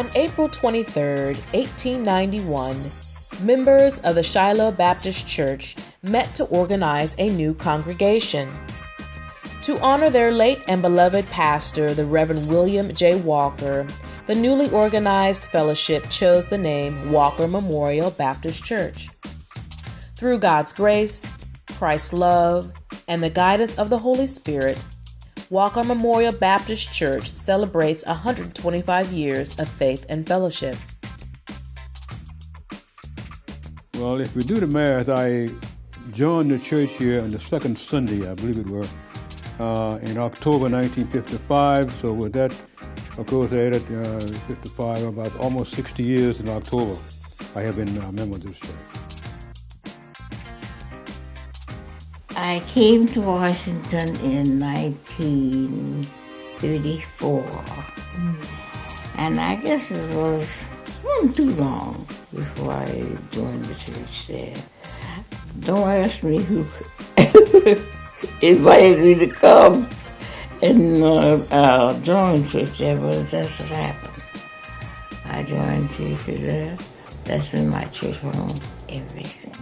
On April 23, 1891, members of the Shiloh Baptist Church met to organize a new congregation. To honor their late and beloved pastor, the Reverend William J. Walker, the newly organized fellowship chose the name Walker Memorial Baptist Church. Through God's grace, Christ's love, and the guidance of the Holy Spirit, Walker Memorial Baptist Church celebrates 125 years of faith and fellowship. Well, if we do the math, I joined the church here on the second Sunday, I believe it was, in October 1955. So with that, of course, I added 55, about almost 60 years in October. I have been a member of this church. I came to Washington in 1934, and I guess it wasn't too long before I joined the church there. Don't ask me who invited me to come and join church there, but that's what happened. I joined church there. That's been my church home ever since.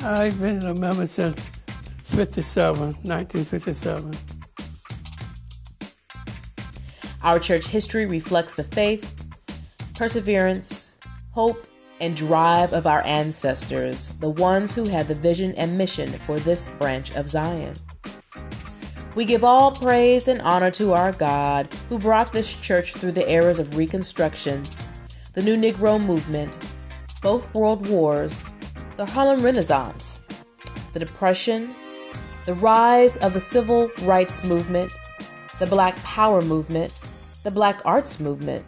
I've been a member since 1957. Our church history reflects the faith, perseverance, hope, and drive of our ancestors, the ones who had the vision and mission for this branch of Zion. We give all praise and honor to our God who brought this church through the eras of Reconstruction, the New Negro Movement, both World Wars, the Harlem Renaissance, the Depression, the rise of the Civil Rights Movement, the Black Power Movement, the Black Arts Movement,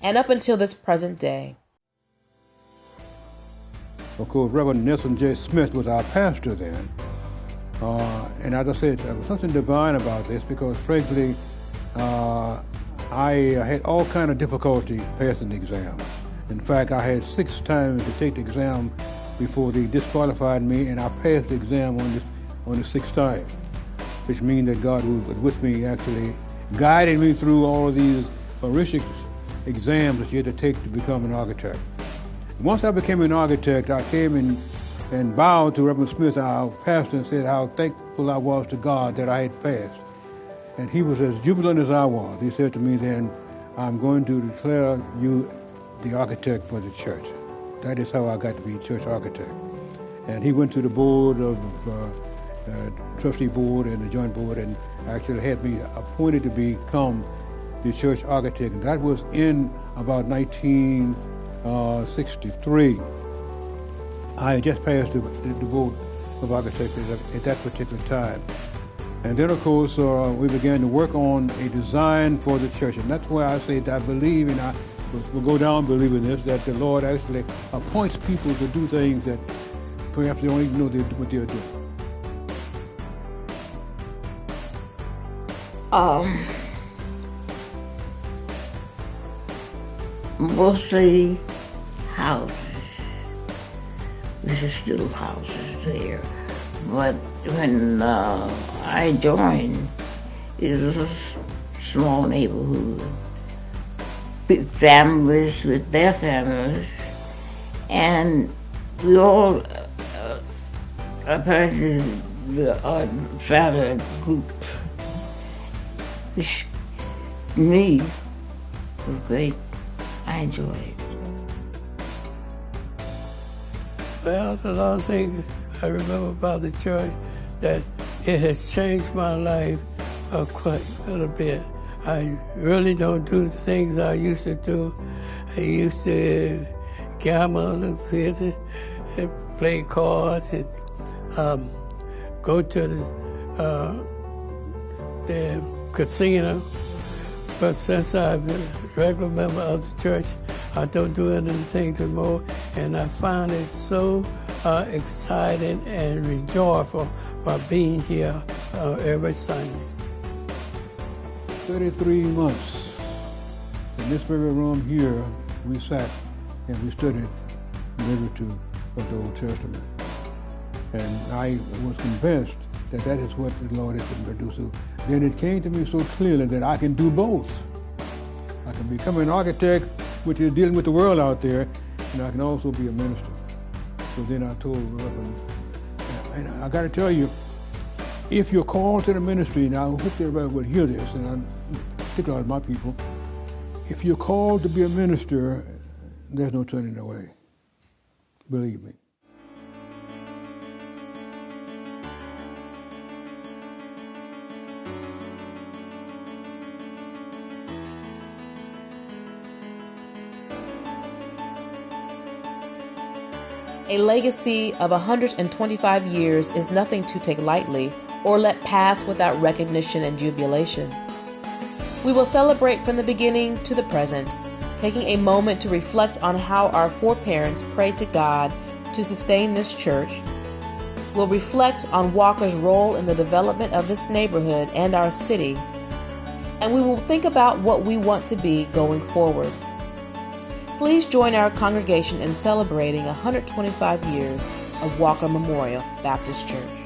and up until this present day. Of course, Reverend Nelson J. Smith was our pastor then. And as I said, there was something divine about this because, frankly, I had all kind of difficulty passing the exam. In fact, I had 6 times to take the exam before they disqualified me, and I passed the exam on the 6th time, which means that God was with me, actually guiding me through all of these horrific exams that you had to take to become an architect. Once I became an architect, I came and bowed to Reverend Smith, our pastor, and said how thankful I was to God that I had passed. And he was as jubilant as I was. He said to me then, I'm going to declare you the architect for the church. That is how I got to be church architect. And he went to the board of trustee board and the joint board and actually had me appointed to become the church architect. And that was in about 1963. I had just passed the board of architects at that particular time. And then, of course, we began to work on a design for the church. And that's why I say that I believe, and I will go down believing this, that the Lord actually appoints people to do things that perhaps they don't even know what they're doing. Mostly houses. There's still houses there. But when I joined, it was a small neighborhood. Big families with their families. And we all apparently our family group, which me was great. I enjoyed it. Well, a lot of things I remember about the church that it has changed my life quite a bit. I really don't do the things I used to do. I used to gamble a bit, and play cards, and go to the casino. But since I've been a regular member of the church, I don't do anything anymore, and I find it so exciting and rejoiceful by being here every Sunday. 33 months in this very room here, we sat and we studied the literature of the Old Testament. And I was convinced that is what the Lord has been to do. So then it came to me so clearly that I can do both. I can become an architect, which is dealing with the world out there, and I can also be a minister. So then I told Reverend, and I got to tell you, if you're called to the ministry, and I hope everybody would hear this, and I'm particularly my people, if you're called to be a minister, there's no turning away. Believe me. A legacy of 125 years is nothing to take lightly or let pass without recognition and jubilation. We will celebrate from the beginning to the present, taking a moment to reflect on how our foreparents prayed to God to sustain this church. We'll reflect on Walker's role in the development of this neighborhood and our city, and we will think about what we want to be going forward. Please join our congregation in celebrating 125 years of Walker Memorial Baptist Church.